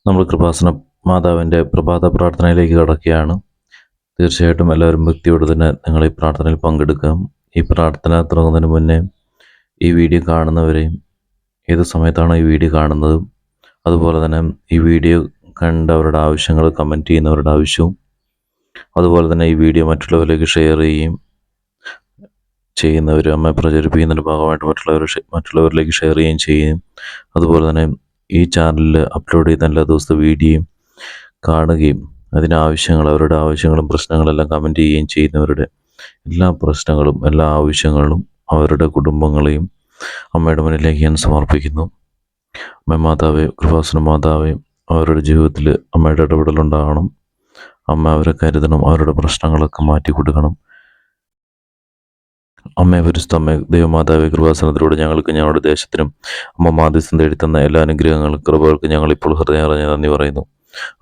നമ്മൾ കൃപാസന മാതാവിൻ്റെ പ്രഭാത പ്രാർത്ഥനയിലേക്ക് കടക്കുകയാണ്. തീർച്ചയായിട്ടും എല്ലാവരും ഭക്തിയോടെ തന്നെ നിങ്ങൾ ഈ പ്രാർത്ഥനയിൽ പങ്കെടുക്കുക. ഈ പ്രാർത്ഥന തുടങ്ങുന്നതിന് മുന്നേ ഈ വീഡിയോ കാണുന്നവരെയും ഏത് സമയത്താണോ ഈ വീഡിയോ കാണുന്നതും അതുപോലെ തന്നെ ഈ വീഡിയോ കണ്ടവരുടെ ആവശ്യങ്ങൾ കമൻറ്റ് ചെയ്യുന്നവരുടെ ആവശ്യവും അതുപോലെ തന്നെ ഈ വീഡിയോ മറ്റുള്ളവരിലേക്ക് ഷെയർ ചെയ്യുന്നവർ അമ്മ പ്രചരിപ്പിക്കുന്നതിൻ്റെ ഭാഗമായിട്ട് മറ്റുള്ളവരിലേക്ക് ഷെയർ ചെയ്യുകയും അതുപോലെ തന്നെ ഈ ചാനലിൽ അപ്ലോഡ് ചെയ്യുന്ന എല്ലാ ദിവസത്തെ വീഡിയോയും കാണുകയും അവരുടെ ആവശ്യങ്ങളും പ്രശ്നങ്ങളെല്ലാം കമൻറ്റ് ചെയ്യുകയും ചെയ്യുന്നവരുടെ എല്ലാ പ്രശ്നങ്ങളും എല്ലാ ആവശ്യങ്ങളും അവരുടെ കുടുംബങ്ങളെയും അമ്മയുടെ മുന്നിലേക്ക് ഞാൻ സമർപ്പിക്കുന്നു. അമ്മ മാതാവേ, കൃപാസന മാതാവേ, അവരുടെ ജീവിതത്തിൽ അമ്മയുടെ ഇടപെടലുണ്ടാകണം. അമ്മ അവരെ കരുതണം, അവരുടെ പ്രശ്നങ്ങളൊക്കെ മാറ്റി കൊടുക്കണം. അമ്മേ പരിശുദ്ധ ദൈവമാതാവേ, കൃപാസനത്തിലൂടെ ഞങ്ങൾക്ക് ഞങ്ങളുടെ ദേശത്തിനും അമ്മ മാധ്യസ്ഥം തേടിത്തന്ന എല്ലാ അനുഗ്രഹങ്ങളും കൃപകൾക്ക് ഞങ്ങളിപ്പോൾ ഹൃദയം അറിഞ്ഞ് നന്ദി പറയുന്നു.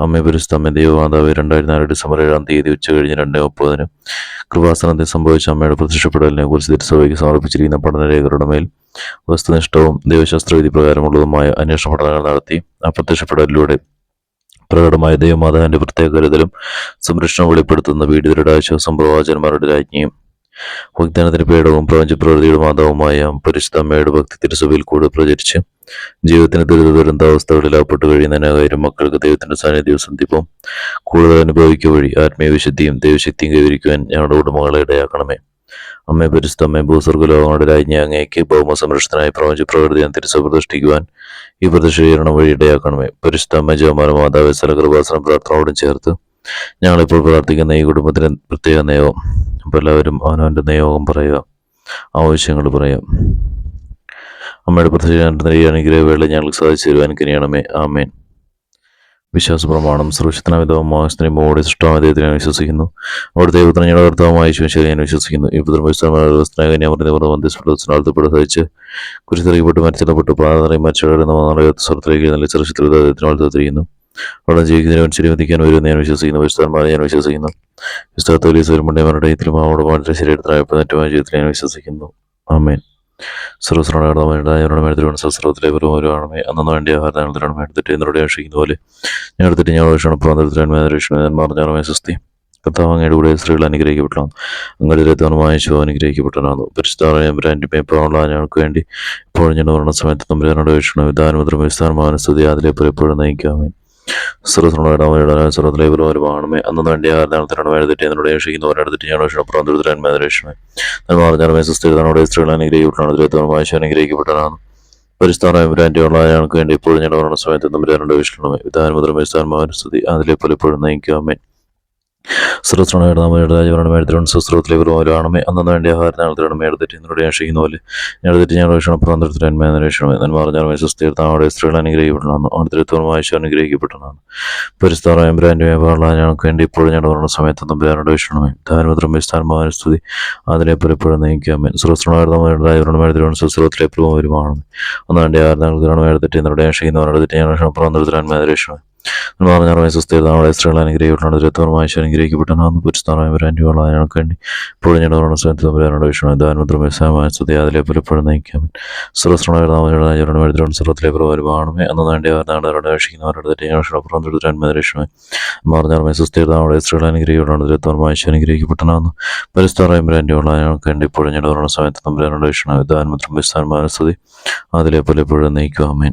അമ്മേ പരിശുദ്ധ ദൈവമാതാവേ, 2004 ഡിസംബർ 7 തീയതി ഉച്ചകഴിഞ്ഞ് 2:30 കൃപാസനത്തിൽ സംഭവിച്ച അമ്മയുടെ പ്രത്യക്ഷപ്പെടലിനെ കുറിച്ച് തിരുസഭയ്ക്ക് സമർപ്പിച്ചിരിക്കുന്ന പഠനരേഖകളുടെ മേൽ വസ്തുനിഷ്ഠവും ദൈവശാസ്ത്രവിധി പ്രകാരമുള്ളതുമായ അന്വേഷണ പഠനങ്ങൾ നടത്തി ആ പ്രത്യക്ഷപ്പെടലിലൂടെ പ്രകടമായ ദൈവമാതാവിന്റെ പ്രത്യേക കരുതലും സംരക്ഷണം വെളിപ്പെടുത്തുന്ന പീഡിതരുടെ ആശ്വാസം പ്രവാചകന്മാരുടെ രാജ്ഞിയും വാഗ്ദാനത്തിന് പേടവും പ്രപഞ്ചപ്രകൃതിയുടെ മാതാവുമായ പരിശുദ്ധ അമ്മയുടെ ഭക്തി തിരുസഭയിൽ കൂടെ പ്രചരിച്ച് ജീവിതത്തിന് ദുരിതാവസ്ഥകളിൽ അകപ്പെട്ടു കഴിയുന്ന അനേകം മക്കൾക്ക് ദൈവത്തിന്റെ സാന്നിധ്യവും സന്ധിപ്പും കൂടുതൽ അനുഭവിക്കുക വഴി ആത്മീയ വിശുദ്ധിയും ദൈവശക്തിയും കൈവരിക്കുവാൻ ഞങ്ങളുടെ കുടുംബങ്ങളെ ഇടയാക്കണമേ. അമ്മേ പരിശുദ്ധ അമ്മേ, ഭൂസ്വർഗലോകങ്ങളുടെ രാജ്ഞി അങ്ങേക്ക് ഭൗമ സംരക്ഷണനായി പ്രപഞ്ചപ്രകൃതിയെ തിരുസഭ പ്രതിഷ്ഠിക്കുവാൻ ഈ പ്രതിഷ്ഠീകരണം വഴി ഇടയാക്കണമേ. പരിശുദ്ധ അമ്മ ജവമാല മാതാവ് സ്ഥലകൃപാസന പ്രാർത്ഥനയോടും ചേർത്ത് ഞങ്ങളിപ്പോൾ പ്രാർത്ഥിക്കുന്ന ഈ കുടുംബത്തിന് പ്രത്യേക നിയോഗം, അപ്പോൾ എല്ലാവരും അവനവൻ്റെ നിയോഗം പറയുക, ആവശ്യങ്ങൾ പറയാം. അമ്മയുടെ പ്രത്യേക അനുഗ്രഹവേള ഞങ്ങൾക്ക് സാധിച്ചു തരുവാൻ കനിയണമേ. ആമേൻ. വിശ്വാസ പ്രമാണം. സർവശക്തനായ മോടെ സൃഷ്ടാദൈവത്തിൽ ഞാൻ വിശ്വസിക്കുന്നു. അവിടുത്തെ ദൈവത്തിന് ഞങ്ങളുടെ കർത്താവുമായ യേശുവിനെ ഞാൻ വിശ്വസിക്കുന്നു. ഈ പുത്രനാൾത്തപ്പെട്ട് സഹിച്ച് കുരിശിറക്കപ്പെട്ട് മരിച്ചിടപ്പെട്ട് പ്രാർത്ഥനയും മരിച്ചടരുന്ന സ്വരത്തിലേക്ക് നല്ല ചെറുശത്തിരിക്കുന്നു. അവിടെ ജീവിക്കുന്നതിന് ശരിവധിക്കാൻ വരുമെന്ന് ഞാൻ വിശ്വസിക്കുന്നു. വിശുദ്ധന്മാരെ ഞാൻ വിശ്വസിക്കുന്നു. വിശുദ്ധത്തോലീശ്വരമുണ്ടേമാരുടെ ഇതിലും അവരുടെ വളരെ ശരീരത്തിനായപ്പോൾ മറ്റുമായ ജീവിതത്തിൽ ഞാൻ വിശ്വസിക്കുന്നു. ആമേൻ. സർവ്വസ്രവത്തിലെ പുറമേ അന്നു വേണ്ടി ആഹാരം എടുത്തിട്ട് എന്നോട് അപേക്ഷിക്കുന്ന പോലെ ഞാൻ എടുത്തിട്ട് ഞാൻ അപേക്ഷണമാർജാനമായ സ്വസ്തി. കർത്താവ് അങ്ങയുടെ കൂടെ സ്ത്രീകൾ അനുഗ്രഹിക്കപ്പെട്ടാണ്. അങ്ങയുടെ വായിച്ചു അനുഗ്രഹിക്കപ്പെട്ടവനാണ്. പരിശുദ്ധ ഞങ്ങൾക്ക് വേണ്ടി ഇപ്പോൾ ഞാൻ പറഞ്ഞ സമയത്ത് തമ്പുരാനോട് അപേക്ഷിക്കണം. വിധാനമുദ്രം വിസ്ഥാനമായ സ്തുതി അതിലെ എപ്പോഴും നയിക്കാമേ. സർവ്വത്തിലെ പുറമേ അന്നു വേണ്ടി ആഹാരത്തിനാണ് എടുത്തിട്ട് എന്നോട് അപേക്ഷിക്കുന്നവരെടുത്തിട്ട് ഞാൻ അപേക്ഷണമായ സുസ്ഥിരതയോടെ സ്ത്രീകൾ അനുഗ്രഹിക്കപ്പെട്ടാണ്. വായിച്ചു അനുഗ്രഹിക്കപ്പെട്ടവനാണ്. പരിസ്ഥാനമായ ഞങ്ങൾക്ക് വേണ്ടി ഇപ്പോൾ ഞാൻ പറഞ്ഞ സമയത്ത് തമ്പുരാനോട് അപേക്ഷിക്കണമേ. വിധാനമുദ്രം വിസ്ഥാനമായ സ്തുതി അതിലെ എപ്പോഴും നയിക്കാമേ. സുസ്രത്തിലെ പുറമേ അന്നു വേണ്ടി ആഹാരത്തിനാണ് എടുത്തിട്ട് എന്നോട് അപേക്ഷിക്കുന്ന പോലെ എടുത്തിട്ട് ഞാൻ അന്വേഷണമേ. നന്മാർജാനമായ സുസ്ഥിരതയോടെ സ്ത്രീകൾ അനുഗ്രഹിക്കപ്പെടണം. അടുത്തിടത്തോളം വായിച്ചു അനുഗ്രഹിക്കപ്പെട്ടതാണ്. പരിസ്ഥാനമായ ഞങ്ങൾക്ക് വേണ്ടി ഇപ്പോൾ ഞാൻ പറഞ്ഞ സമയത്ത് തമ്പുരാനോട് അപേക്ഷിക്കണമേ. ധാനമുദ്രം വിസ്ഥാനമായ സ്തുതി അതിലെ എപ്പോഴും നയിക്കാമേ. സുസ്രത്തിലെ പുറമേ അന്നു വേണ്ടി ആഹാരത്തിനാണ് എടുത്തിട്ട് എന്നോട് അപേക്ഷിക്കുന്നവരെടുത്തിട്ട് ഞാൻ അന്വേഷണമേ. സുസ്ഥിരതയോടെ സ്ത്രീകൾ അനുഗ്രഹിക്കപ്പെട്ടാണ്. വായിച്ചു അനുഗ്രഹിക്കപ്പെട്ടനാണ്. പുരുഷനായ ഞങ്ങൾക്ക് വേണ്ടി ഇപ്പോൾ ഞാൻ പറഞ്ഞ സമയത്ത് തമ്പുരാനോട് അപേക്ഷിക്കണം. ധാനമുദ്രം വ്യവസായമായ സ്തുതി അതിലെ പലപ്പോഴും നയിക്കാമേ. സർവത്തിലെ പ്രഭാവമേ അന്നു വേണ്ടി ആഹാരത്തിനാണ് അപേക്ഷിക്കുന്നവരെടുത്തിട്ട് ഞാൻ പറഞ്ഞാൽ സുസ്ഥിരതയോടെ സ്ത്രീകൾ അനുഗ്രഹിക്കപ്പെട്ടാണ്. വായിച്ചു അനുഗ്രഹിക്കപ്പെട്ടനാണ്. പരിസ്ഥാനമായ ഞങ്ങൾക്ക് വേണ്ടി ഇപ്പോൾ ഞാൻ പറഞ്ഞ സമയത്ത് തമ്പുരാനോട് അപേക്ഷിക്കണം. ധാനമുദ്രം വ്യവസായമായ സ്തുതി അതിലെ പലപ്പോഴും നയിക്കാമേ.